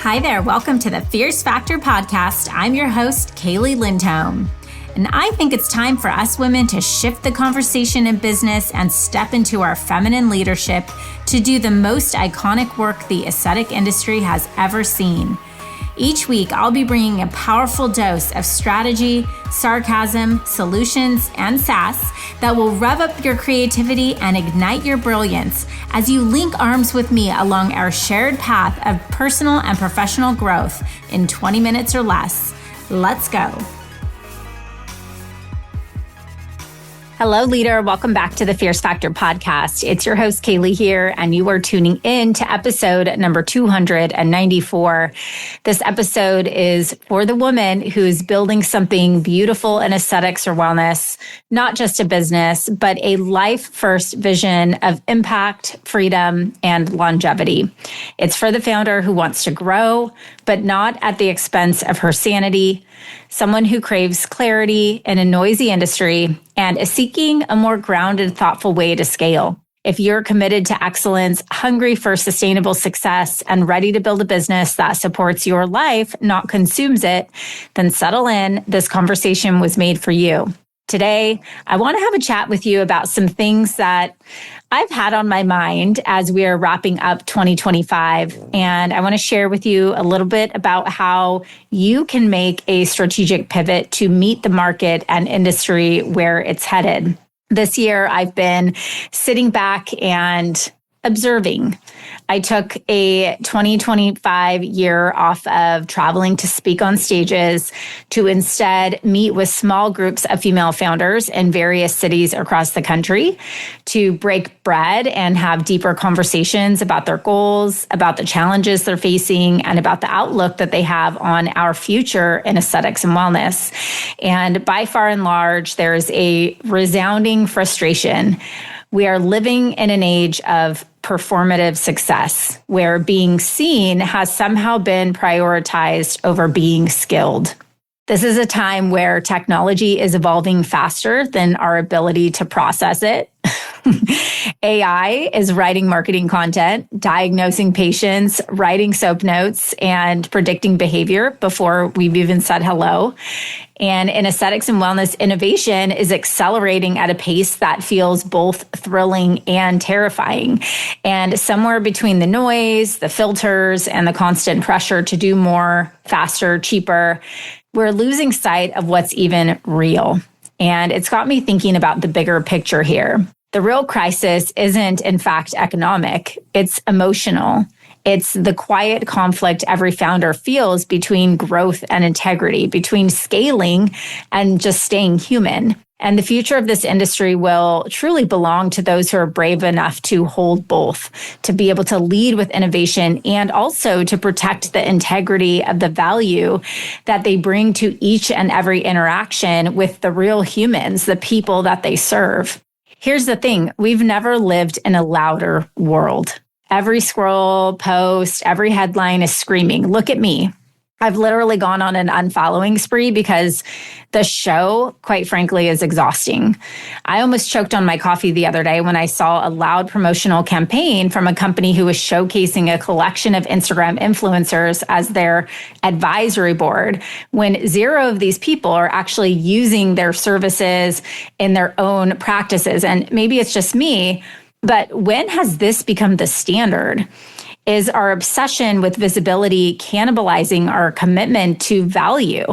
Hi there, welcome to the Fierce Factor podcast. I'm your host, Kaylee Lindholm. And I think it's time for us women to shift the conversation in business and step into our feminine leadership to do the most iconic work the aesthetic industry has ever seen. Each week, I'll be bringing a powerful dose of strategy, sarcasm, solutions, and sass that will rev up your creativity and ignite your brilliance as you link arms with me along our shared path of personal and professional growth in 20 minutes or less. Let's go. Hello, leader. Welcome back to the Fierce Factor podcast. It's your host, Kaylee here, and you are tuning in to episode number 294. This episode is for the woman who's building something beautiful in aesthetics or wellness, not just a business, but a life-first vision of impact, freedom, and longevity. It's for the founder who wants to grow, but not at the expense of her sanity, someone who craves clarity in a noisy industry and is seeking a more grounded, thoughtful way to scale. If you're committed to excellence, hungry for sustainable success, and ready to build a business that supports your life, not consumes it, then settle in. This conversation was made for you. Today, I want to have a chat with you about some things that I've had on my mind as we are wrapping up 2025. And I want to share with you a little bit about how you can make a strategic pivot to meet the market and industry where it's headed. This year, I've been sitting back and observing. I took a 2025 year off of traveling to speak on stages to instead meet with small groups of female founders in various cities across the country to break bread and have deeper conversations about their goals, about the challenges they're facing, and about the outlook that they have on our future in aesthetics and wellness. And by far and large, there's a resounding frustration. We are living in an age of performative success, where being seen has somehow been prioritized over being skilled. This is a time where technology is evolving faster than our ability to process it. AI is writing marketing content, diagnosing patients, writing soap notes, and predicting behavior before we've even said hello. And in aesthetics and wellness, innovation is accelerating at a pace that feels both thrilling and terrifying. And somewhere between the noise, the filters, and the constant pressure to do more, faster, cheaper, we're losing sight of what's even real. And it's got me thinking about the bigger picture here. The real crisis isn't, in fact, economic. It's emotional. It's the quiet conflict every founder feels between growth and integrity, between scaling and just staying human. And the future of this industry will truly belong to those who are brave enough to hold both, to be able to lead with innovation and also to protect the integrity of the value that they bring to each and every interaction with the real humans, the people that they serve. Here's the thing. We've never lived in a louder world. Every scroll, post, every headline is screaming, look at me. I've literally gone on an unfollowing spree because the show, quite frankly, is exhausting. I almost choked on my coffee the other day when I saw a loud promotional campaign from a company who was showcasing a collection of Instagram influencers as their advisory board, when zero of these people are actually using their services in their own practices. And maybe it's just me, but when has this become the standard? Is our obsession with visibility cannibalizing our commitment to value?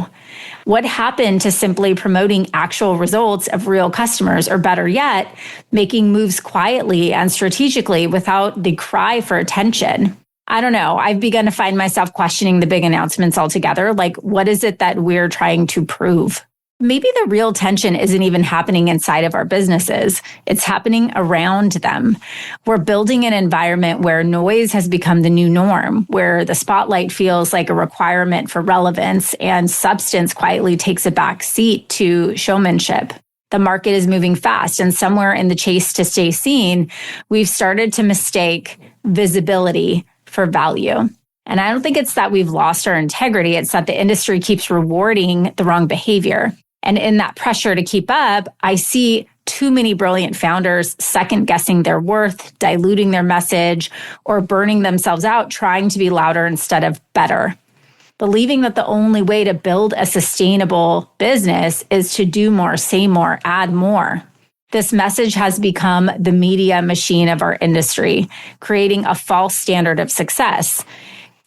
What happened to simply promoting actual results of real customers, or better yet, making moves quietly and strategically without the cry for attention? I don't know. I've begun to find myself questioning the big announcements altogether. Like, what is it that we're trying to prove? Maybe the real tension isn't even happening inside of our businesses. It's happening around them. We're building an environment where noise has become the new norm, where the spotlight feels like a requirement for relevance and substance quietly takes a back seat to showmanship. The market is moving fast, and somewhere in the chase to stay seen, we've started to mistake visibility for value. And I don't think it's that we've lost our integrity. It's that the industry keeps rewarding the wrong behavior. And in that pressure to keep up, I see too many brilliant founders second guessing their worth, diluting their message, or burning themselves out trying to be louder instead of better. Believing that the only way to build a sustainable business is to do more, say more, add more. This message has become the media machine of our industry, creating a false standard of success.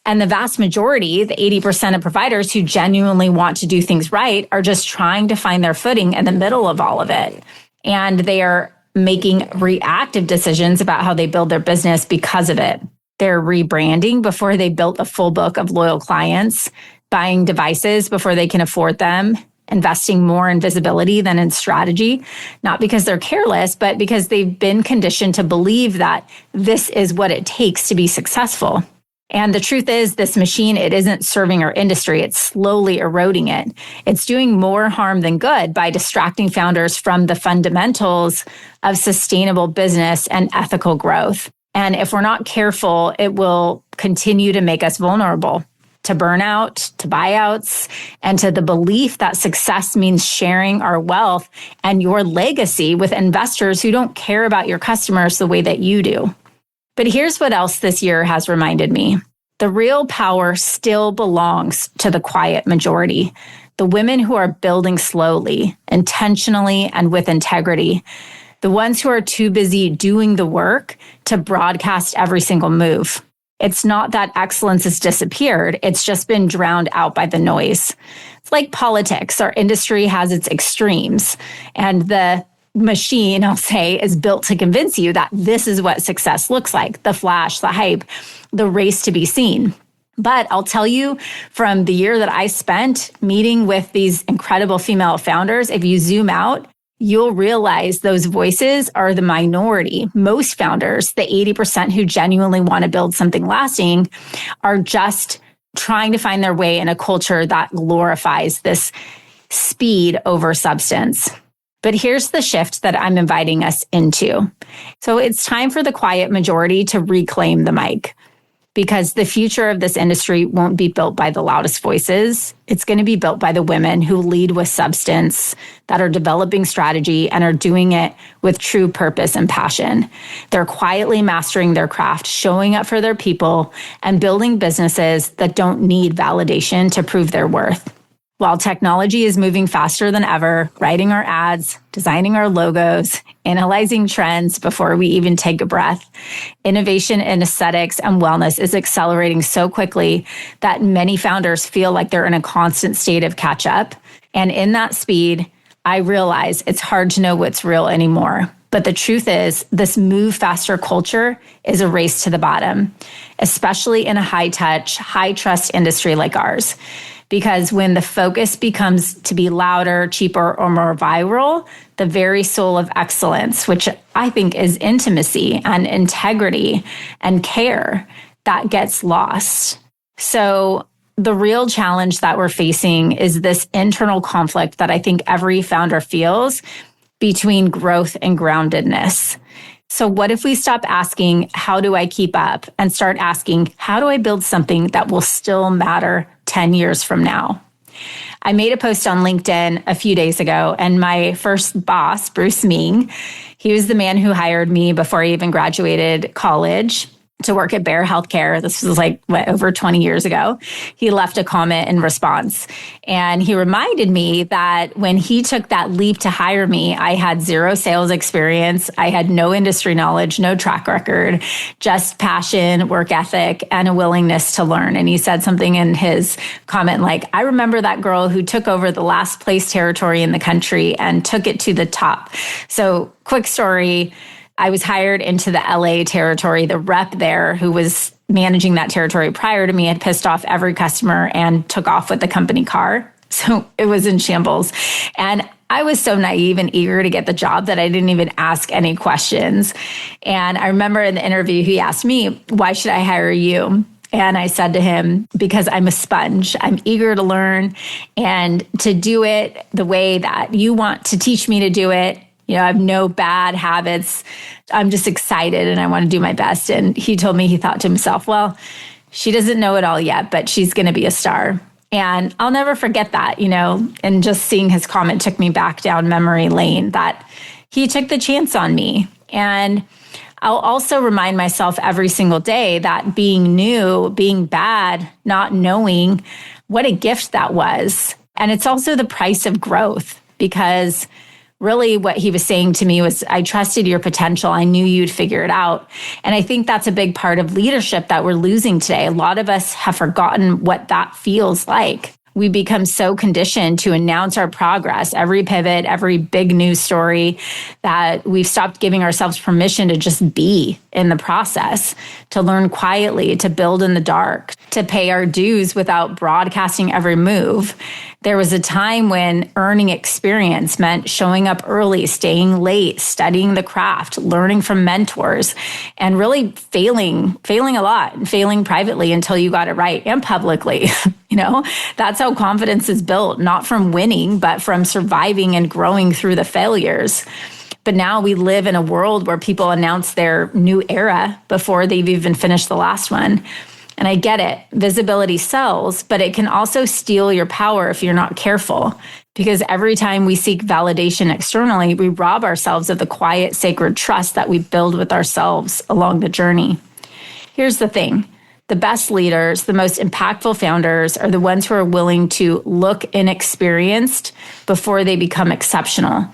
And the vast majority, the 80% of providers who genuinely want to do things right, are just trying to find their footing in the middle of all of it. And they are making reactive decisions about how they build their business because of it. They're rebranding before they built a full book of loyal clients, buying devices before they can afford them, investing more in visibility than in strategy, not because they're careless, but because they've been conditioned to believe that this is what it takes to be successful. And the truth is, this machine, it isn't serving our industry. It's slowly eroding it. It's doing more harm than good by distracting founders from the fundamentals of sustainable business and ethical growth. And if we're not careful, it will continue to make us vulnerable to burnout, to buyouts, and to the belief that success means sharing our wealth and your legacy with investors who don't care about your customers the way that you do. But here's what else this year has reminded me. The real power still belongs to the quiet majority, the women who are building slowly, intentionally, and with integrity, the ones who are too busy doing the work to broadcast every single move. It's not that excellence has disappeared. It's just been drowned out by the noise. It's like politics. Our industry has its extremes, and the machine, I'll say, is built to convince you that this is what success looks like, the flash, the hype, the race to be seen. But I'll tell you, from the year that I spent meeting with these incredible female founders, if you zoom out, you'll realize those voices are the minority. Most founders, the 80% who genuinely want to build something lasting, are just trying to find their way in a culture that glorifies this speed over substance. But here's the shift that I'm inviting us into. So it's time for the quiet majority to reclaim the mic, because the future of this industry won't be built by the loudest voices. It's going to be built by the women who lead with substance, that are developing strategy and are doing it with true purpose and passion. They're quietly mastering their craft, showing up for their people, and building businesses that don't need validation to prove their worth. While technology is moving faster than ever, writing our ads, designing our logos, analyzing trends before we even take a breath, innovation in aesthetics and wellness is accelerating so quickly that many founders feel like they're in a constant state of catch up. And in that speed, I realize it's hard to know what's real anymore. But the truth is, this move faster culture is a race to the bottom, especially in a high touch, high trust industry like ours. Because when the focus becomes to be louder, cheaper, or more viral, the very soul of excellence, which I think is intimacy and integrity and care, that gets lost. So the real challenge that we're facing is this internal conflict that I think every founder feels between growth and groundedness. So what if we stop asking, how do I keep up? And start asking, how do I build something that will still matter 10 years from now? I made a post on LinkedIn a few days ago, and my first boss, Bruce Ming, he was the man who hired me before I even graduated college to work at Bayer Healthcare. This was over 20 years ago. He left a comment in response. And he reminded me that when he took that leap to hire me, I had zero sales experience. I had no industry knowledge, no track record, just passion, work ethic, and a willingness to learn. And he said something in his comment like, I remember that girl who took over the last place territory in the country and took it to the top. So quick story. I was hired into the LA territory. The rep there who was managing that territory prior to me had pissed off every customer and took off with the company car. So it was in shambles. And I was so naive and eager to get the job that I didn't even ask any questions. And I remember in the interview, he asked me, why should I hire you? And I said to him, because I'm a sponge. I'm eager to learn and to do it the way that you want to teach me to do it. You know, I have no bad habits. I'm just excited and I want to do my best. And he told me, he thought to himself, well, she doesn't know it all yet, but she's going to be a star. And I'll never forget that, and just seeing his comment took me back down memory lane, that he took the chance on me. And I'll also remind myself every single day that being new, being bad, not knowing, what a gift that was. And it's also the price of growth, because really what he was saying to me was, I trusted your potential. I knew you'd figure it out. And I think that's a big part of leadership that we're losing today. A lot of us have forgotten what that feels like. We become so conditioned to announce our progress, every pivot, every big news story, that we've stopped giving ourselves permission to just be in the process, to learn quietly, to build in the dark, to pay our dues without broadcasting every move. There was a time when earning experience meant showing up early, staying late, studying the craft, learning from mentors, and really failing a lot, and failing privately until you got it right, and publicly. That's how confidence is built, not from winning, but from surviving and growing through the failures. But now we live in a world where people announce their new era before they've even finished the last one. And I get it. Visibility sells, but it can also steal your power if you're not careful. Because every time we seek validation externally, we rob ourselves of the quiet, sacred trust that we build with ourselves along the journey. Here's the thing. The best leaders, the most impactful founders, are the ones who are willing to look inexperienced before they become exceptional.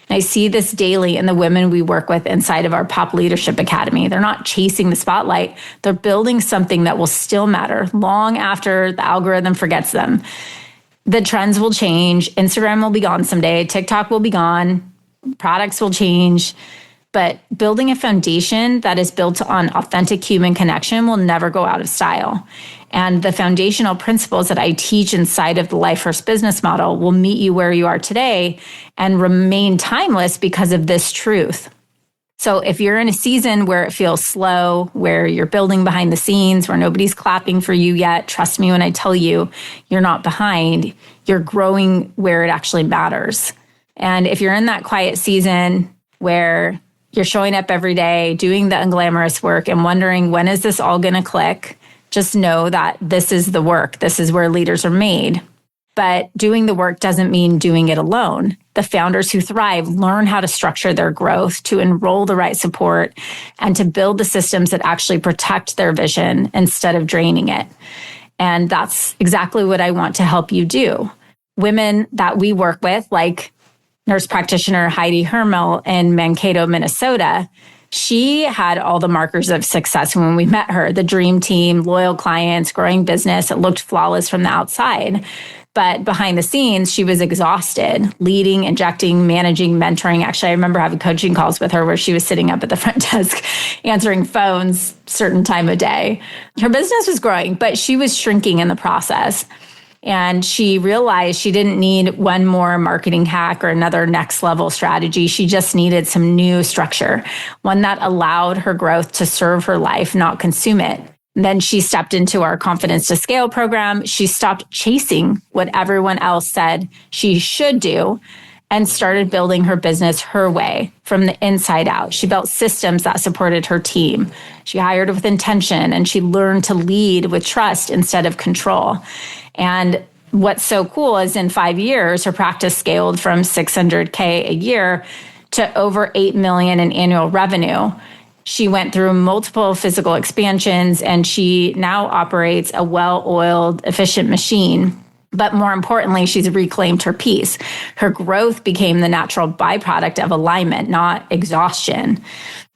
And I see this daily in the women we work with inside of our Pop Leadership Academy. They're not chasing the spotlight. They're building something that will still matter long after the algorithm forgets them. The trends will change. Instagram will be gone someday. TikTok will be gone. Products will change. But building a foundation that is built on authentic human connection will never go out of style. And the foundational principles that I teach inside of the Life First business model will meet you where you are today and remain timeless because of this truth. So if you're in a season where it feels slow, where you're building behind the scenes, where nobody's clapping for you yet, trust me when I tell you, you're not behind. You're growing where it actually matters. And if you're in that quiet season where you're showing up every day, doing the unglamorous work and wondering, when is this all going to click? Just know that this is the work. This is where leaders are made. But doing the work doesn't mean doing it alone. The founders who thrive learn how to structure their growth, to enroll the right support, and to build the systems that actually protect their vision instead of draining it. And that's exactly what I want to help you do. Women that we work with, like nurse practitioner Heidi Hermel in Mankato, Minnesota, she had all the markers of success when we met her: the dream team, loyal clients, growing business. It looked flawless from the outside. But behind the scenes, she was exhausted, leading, injecting, managing, mentoring. Actually, I remember having coaching calls with her where she was sitting up at the front desk, answering phones certain time of day. Her business was growing, but she was shrinking in the process. And she realized she didn't need one more marketing hack or another next level strategy. She just needed some new structure, one that allowed her growth to serve her life, not consume it. Then she stepped into our Confidence to Scale program. She stopped chasing what everyone else said she should do and started building her business her way from the inside out. She built systems that supported her team. She hired with intention, and she learned to lead with trust instead of control. And what's so cool is in 5 years, her practice scaled from $600K a year to over $8 million in annual revenue. She went through multiple physical expansions, and she now operates a well-oiled, efficient machine. But more importantly, she's reclaimed her peace. Her growth became the natural byproduct of alignment, not exhaustion.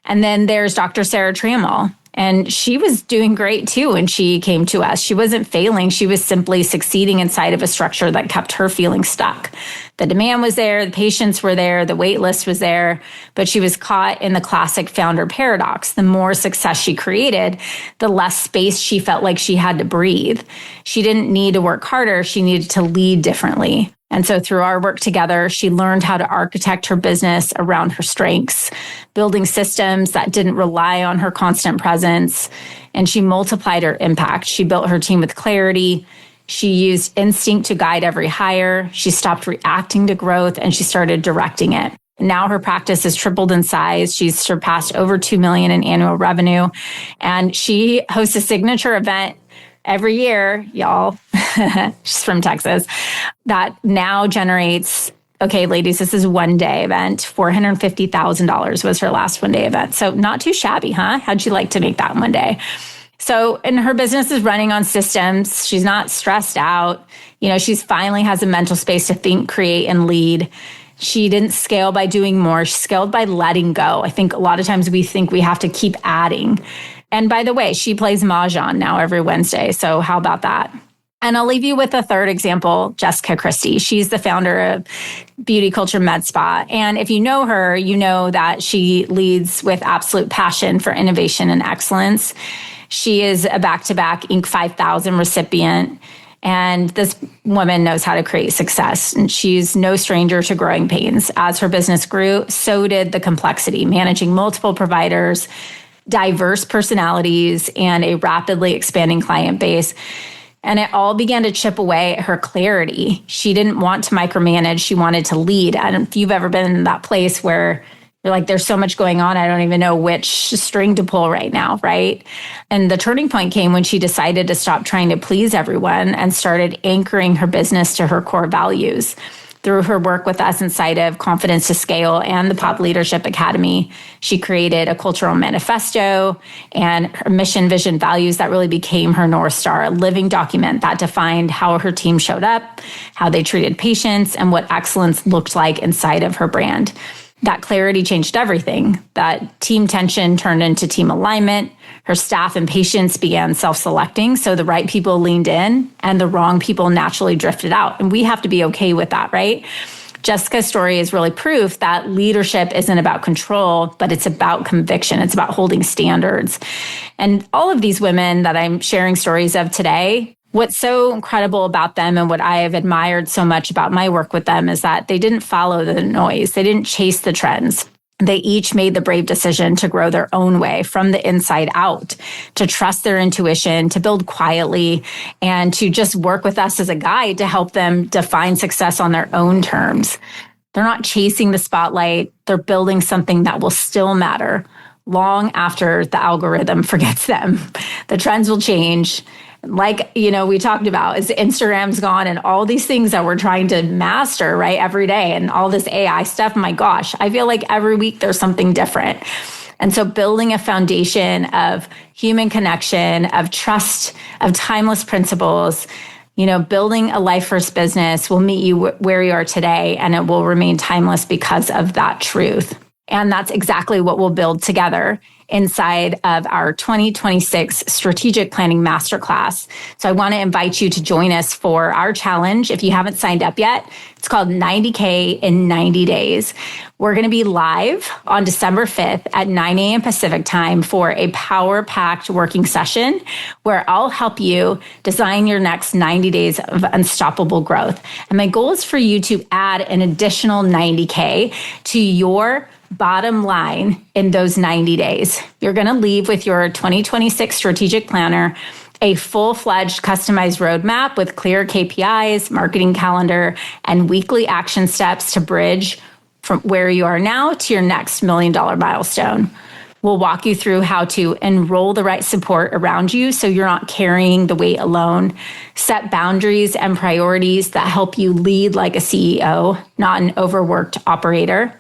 And then there's Dr. Sarah Trammell. And she was doing great too when she came to us. She wasn't failing. She was simply succeeding inside of a structure that kept her feeling stuck. The demand was there, the patients were there, the wait list was there, but she was caught in the classic founder paradox. The more success she created, the less space she felt like she had to breathe. She didn't need to work harder. She needed to lead differently. And so through our work together, she learned how to architect her business around her strengths, building systems that didn't rely on her constant presence. And she multiplied her impact. She built her team with clarity. She used instinct to guide every hire. She stopped reacting to growth, and she started directing it. Now her practice has tripled in size. She's surpassed over $2 million in annual revenue. And she hosts a signature event every year, y'all, she's from Texas, that now generates Okay, ladies, this is one day event. $450,000 was her last one day event. So not too shabby, huh? How'd you like to make that one day? So, and her business is running on systems. She's not stressed out. She's finally has a mental space to think, create, and lead. She didn't scale by doing more. She scaled by letting go. I think a lot of times we think we have to keep adding. And by the way, she plays Mahjong now every Wednesday. So how about that? And I'll leave you with a third example, Jessica Christie. She's the founder of Beauty Culture Med Spa. And if you know her, you know that she leads with absolute passion for innovation and excellence. She is a back-to-back Inc. 5000 recipient. And this woman knows how to create success. And she's no stranger to growing pains. As her business grew, so did the complexity, managing multiple providers, diverse personalities, and a rapidly expanding client base. And it all began to chip away at her clarity. She didn't want to micromanage. She wanted to lead. And if you've ever been in that place where you're like, there's so much going on, I don't even know which string to pull right now, right? And the turning point came when she decided to stop trying to please everyone and started anchoring her business to her core values. Through her work with us inside of Confidence to Scale and the Pop Leadership Academy, she created a cultural manifesto and her mission, vision, values that really became her North Star, a living document that defined how her team showed up, how they treated patients, and what excellence looked like inside of her brand. That clarity changed everything. That team tension turned into team alignment. Her staff and patients began self-selecting, so the right people leaned in and the wrong people naturally drifted out. And we have to be okay with that, right? Jessica's story is really proof that leadership isn't about control, but it's about conviction. It's about holding standards. And all of these women that I'm sharing stories of today, what's so incredible about them and what I have admired so much about my work with them is that they didn't follow the noise. They didn't chase the trends. They each made the brave decision to grow their own way from the inside out, to trust their intuition, to build quietly, and to just work with us as a guide to help them define success on their own terms. They're not chasing the spotlight. They're building something that will still matter long after the algorithm forgets them. The trends will change. Like, we talked about is Instagram's gone and all these things that we're trying to master, right, every day and all this AI stuff. My gosh, I feel like every week there's something different. And so building a foundation of human connection, of trust, of timeless principles, building a life first business will meet you where you are today, and it will remain timeless because of that truth. And that's exactly what we'll build together inside of our 2026 Strategic Planning Masterclass. So I want to invite you to join us for our challenge. If you haven't signed up yet, it's called 90K in 90 days. We're going to be live on December 5th at 9 a.m. Pacific time for a power-packed working session where I'll help you design your next 90 days of unstoppable growth. And my goal is for you to add an additional 90K to your bottom line in those 90 days. You're going to leave with your 2026 strategic planner, a full-fledged customized roadmap with clear KPIs, marketing calendar, and weekly action steps to bridge from where you are now to your next $1 million milestone. We'll walk you through how to enroll the right support around you so you're not carrying the weight alone, set boundaries and priorities that help you lead like a CEO, not an overworked operator,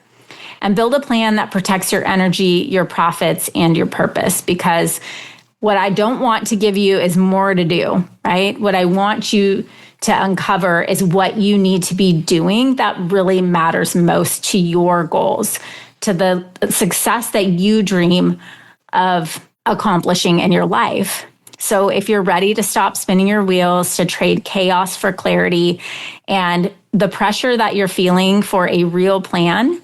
and build a plan that protects your energy, your profits, and your purpose. Because what I don't want to give you is more to do, right? What I want you to uncover is what you need to be doing that really matters most to your goals, to the success that you dream of accomplishing in your life. So if you're ready to stop spinning your wheels, to trade chaos for clarity, and the pressure that you're feeling for a real plan,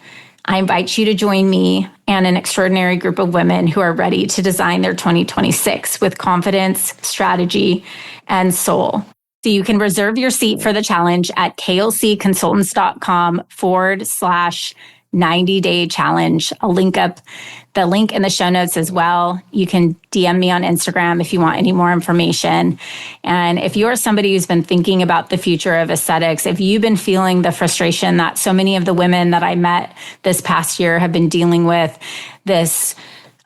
I invite you to join me and an extraordinary group of women who are ready to design their 2026 with confidence, strategy, and soul. So you can reserve your seat for the challenge at klcconsultants.com/90-day challenge. I'll link up the link in the show notes as well. You can DM me on Instagram if you want any more information. And if you are somebody who's been thinking about the future of aesthetics, if you've been feeling the frustration that so many of the women that I met this past year have been dealing with, this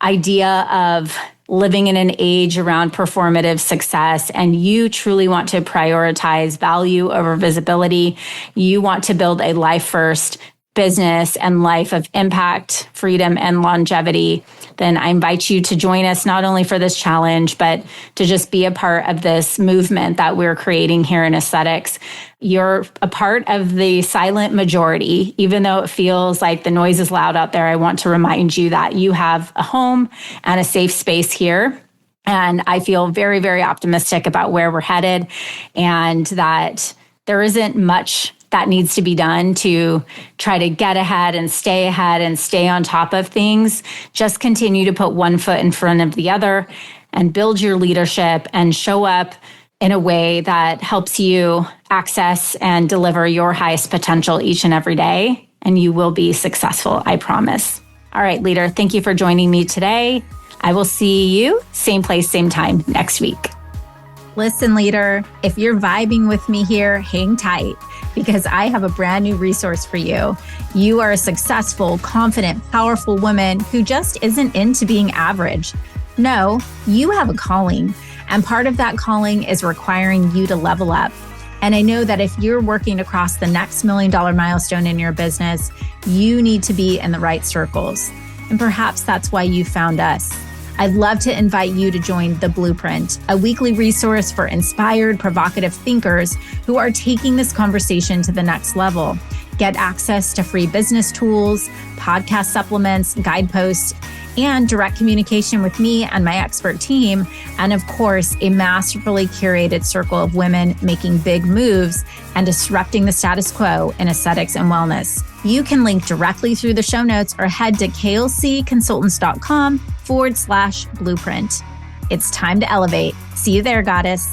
idea of living in an age around performative success, and you truly want to prioritize value over visibility, you want to build a life first business and life of impact, freedom, and longevity, then I invite you to join us not only for this challenge, but to just be a part of this movement that we're creating here in aesthetics. You're a part of the silent majority. Even though it feels like the noise is loud out there, I want to remind you that you have a home and a safe space here. And I feel very, very optimistic about where we're headed, and that there isn't much that needs to be done to try to get ahead and stay on top of things. Just continue to put one foot in front of the other and build your leadership and show up in a way that helps you access and deliver your highest potential each and every day. And you will be successful, I promise. All right, leader, thank you for joining me today. I will see you same place, same time next week. Listen, leader, if you're vibing with me here, hang tight, because I have a brand new resource for you. You are a successful, confident, powerful woman who just isn't into being average. No, you have a calling, and part of that calling is requiring you to level up. And I know that if you're working to cross the next $1 million milestone in your business, you need to be in the right circles. And perhaps that's why you found us. I'd love to invite you to join The Blueprint, a weekly resource for inspired, provocative thinkers who are taking this conversation to the next level. Get access to free business tools, podcast supplements, guideposts, and direct communication with me and my expert team. And of course, a masterfully curated circle of women making big moves and disrupting the status quo in aesthetics and wellness. You can link directly through the show notes or head to klcconsultants.com/blueprint. It's time to elevate. See you there, goddess.